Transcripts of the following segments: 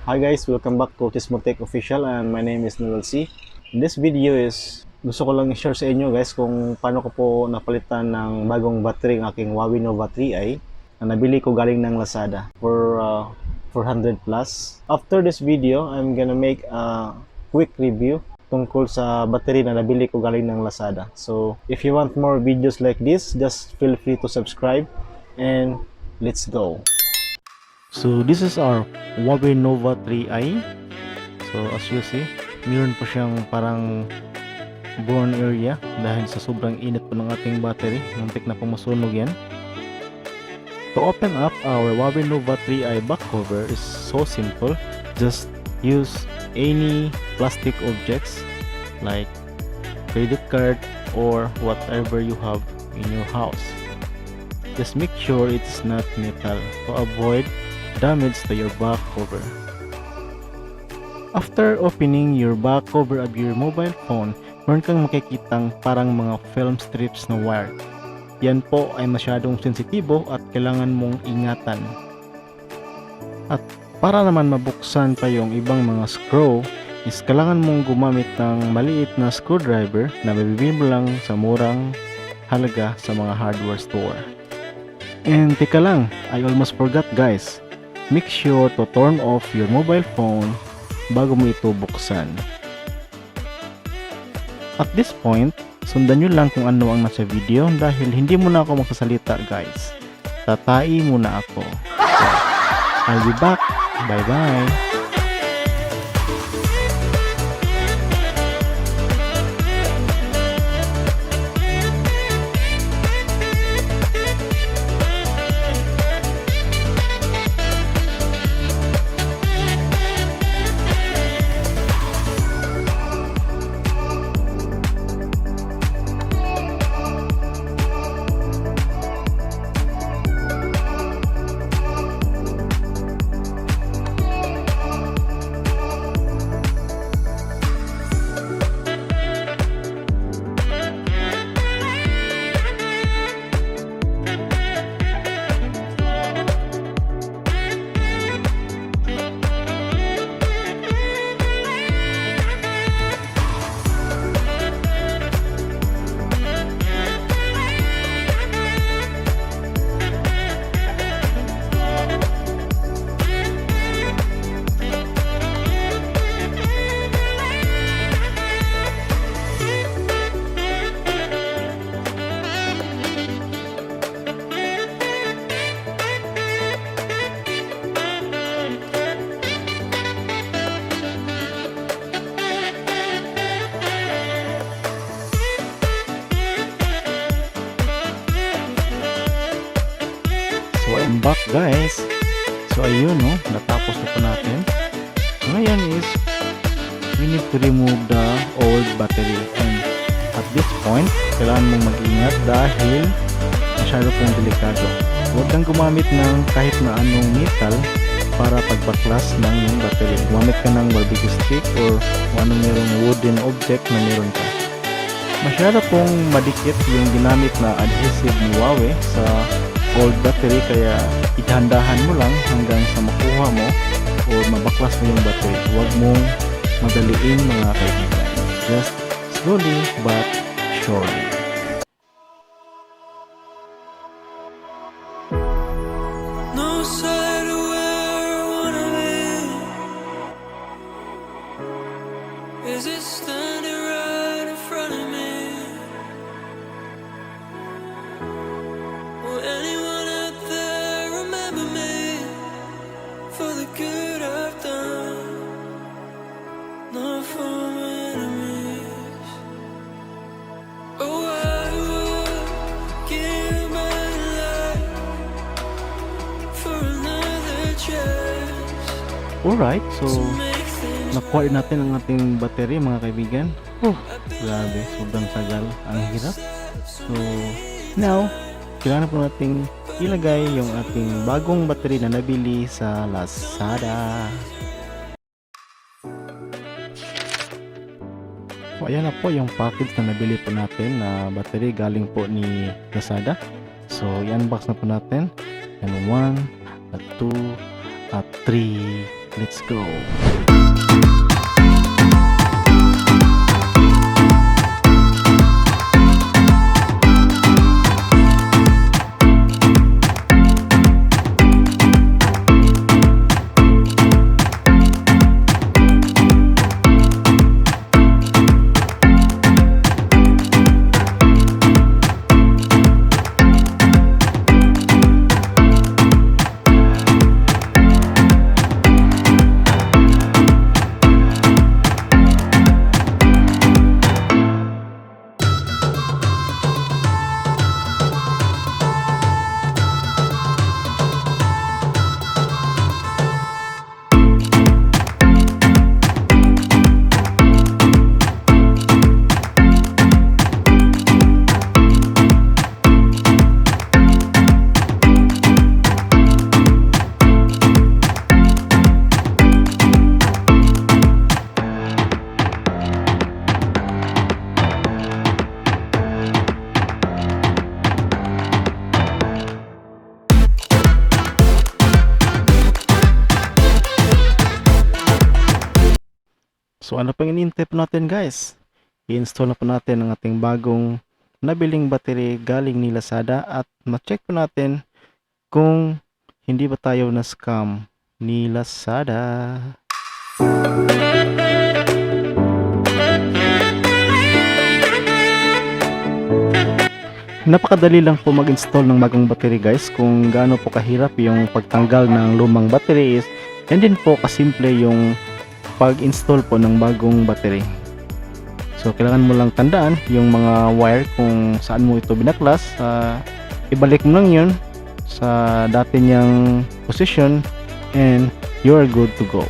Hi guys, welcome back to Tismotech Official and my name is Noel C. In this video is gusto ko lang i-share sa inyo guys kung paano ko po napalitan ng bagong battery ng aking Huawei Nova 3i na nabili ko galing ng Lazada for 400 plus. After this video, I'm gonna make a quick review tungkol sa battery na nabili ko galing ng Lazada. So if you want more videos like this, just feel free to subscribe and let's go. So this is our Huawei Nova 3i. So as you see, meron pa siyang parang burn area dahil sa sobrang init po ng ating battery. Muntik na pong masunog yan. To open up our Huawei Nova 3i back cover is so simple. Just use any plastic objects like credit card or whatever you have in your house. Just make sure it's not metal to avoid damage to your back cover. After opening your back cover of your mobile phone, meron kang makikitang parang mga film strips na wire. Yan po ay masyadong sensitibo at kailangan mong ingatan. At para naman mabuksan pa yung ibang mga screw, is kailangan mong gumamit ng maliit na screwdriver na mabibili mo lang sa murang halaga sa mga hardware store. And teka lang, I almost forgot guys. Make sure to turn off your mobile phone bago mo ito buksan. At this point, sundan nyo lang kung ano ang nasa video dahil hindi muna ako magsasalita guys. Tatai muna ako. So, I'll be back. Bye bye. So I'm back guys. So ayun no, natapos na po natin. Ngayon is we need to remove the old battery and at this point kailangan mong mag-ingat dahil masyado pong delikado. Huwag kang gumamit ng kahit na anong metal para pagbaklas ng yung battery. Gumamit ka ng barbecue stick or kung anong merong wooden object na meron ka. Masyado pong madikit yung ginamit na adhesive ni Huawei sa old battery kaya idahan-dahan mo lang hanggang sa makuha mo o mabaklas mo yung battery. Huwag mong madaliin mga kaibigan. Just slowly but surely. No side of where I wanna be. Is it standing right in front of me? Will anyone out there remember me for the good I've done? Not for my enemies. Oh, I would give my life for another chance. Alright, so To make things nakuha natin ang ating battery mga kaibigan. Grabe, sobrang tagal. Ang hirap. So now, kailangan po nating ilagay yung ating bagong battery na nabili sa Lazada. So ayan na po yung package na nabili po natin na battery galing po ni Lazada. So i-unbox na po natin. And 1, at 2, at 3, let's go. So ano pang in-tip natin guys? I-install na po natin ang ating bagong nabiling battery galing ni Lazada at ma-check po natin kung hindi ba tayo na scam ni Lazada. Napakadali lang po mag-install ng bagong battery guys. Kung gaano po kahirap yung pagtanggal ng lumang battery is and din po kasimple yung pag-install po ng bagong battery. So kailangan mo lang tandaan yung mga wire kung saan mo ito binaklas, ibalik mo lang yun sa dati niyang position and you are good to go.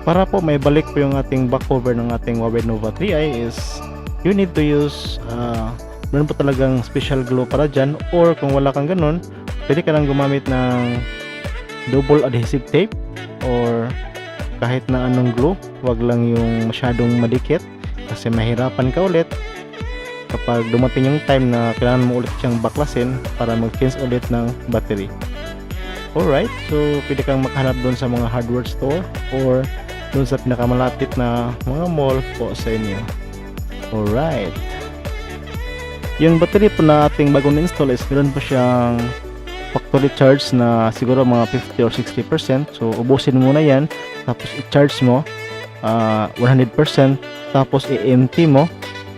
Para po may balik po yung ating back cover ng ating Huawei Nova 3i is you need to use meron po talagang special glue para dyan, or kung wala kang ganun pwede ka lang gumamit ng double adhesive tape or kahit na anong glue. Wag lang yung masyadong madikit kasi mahirapan ka ulit kapag dumating yung time na kailangan mo ulit siyang baklasin para mag-change ulit ng battery. Alright, so pwede kang makahanap doon sa mga hardware store or doon sa pinakamalapit na mga mall po sa inyo. Alright, yung battery po na ating bagong install is meron po siyang factory charge na siguro mga 50 or 60%. So ubusin mo na yan, tapos i-charge mo 100%, tapos i-empty mo,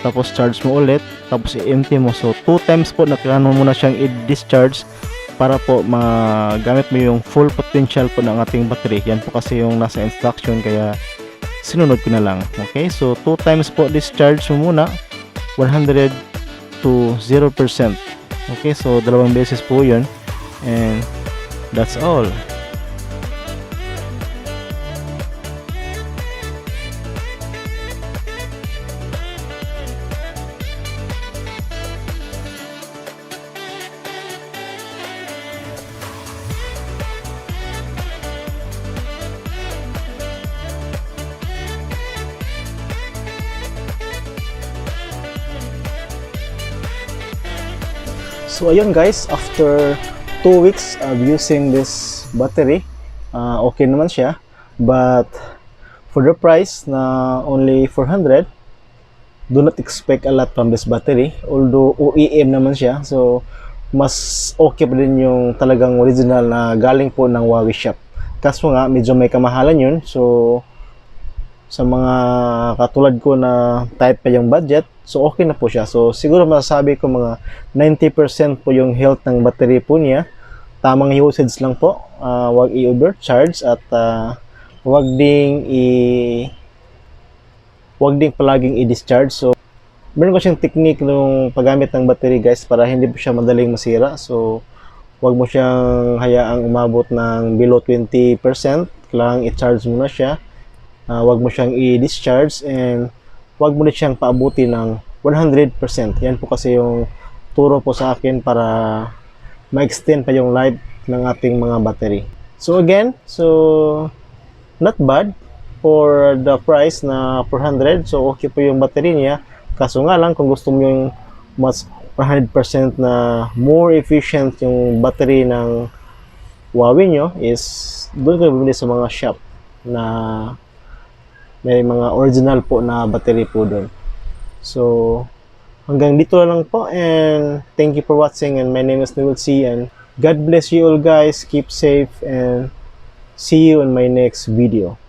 tapos charge mo ulit, tapos i-empty mo. So 2 times po na kailangan mo muna siyang i-discharge para po magamit mo yung full potential po ng ating battery. Yan po kasi yung nasa instruction, kaya sinunod ko na lang. Okay, so 2 times po discharge mo muna, 100 to 0%. Okay, so 2 beses po yun, and that's all. So ayun guys, after 2 weeks of using this battery, okay naman siya, but For the price na only 400, do not expect a lot from this battery. Although OEM naman siya, so mas okay pa din yung talagang original na galing po ng Huawei shop. Kaso nga, medyo may kamahalan yun. So, sa mga katulad ko na type pa yung budget, so okay na po siya. So, siguro masasabi ko mga 90% po yung health ng battery po niya. Tamang usage lang po. Wag i-overcharge at wag ding palaging i-discharge. So, meron ko siyang technique nung paggamit ng battery guys para hindi po siya madaling masira. So, wag mo siyang hayaang umabot ng below 20%. Kailangang i-charge mo na siya. Wag mo siyang i-discharge and wag mo na siyang paabuti ng 100%. Yan po kasi yung turo po sa akin para ma-extend pa yung life ng ating mga battery. So again, not bad for the price na 400. So okay po yung battery niya. Kaso nga lang kung gusto mo yung mas 100% na more efficient yung battery ng Huawei nyo is doon kayo bumili sa mga shop na may mga original po na battery po doon. So hanggang dito na lang po and thank you for watching and my name is Nulsi and God bless you all guys. Keep safe and see you in my next video.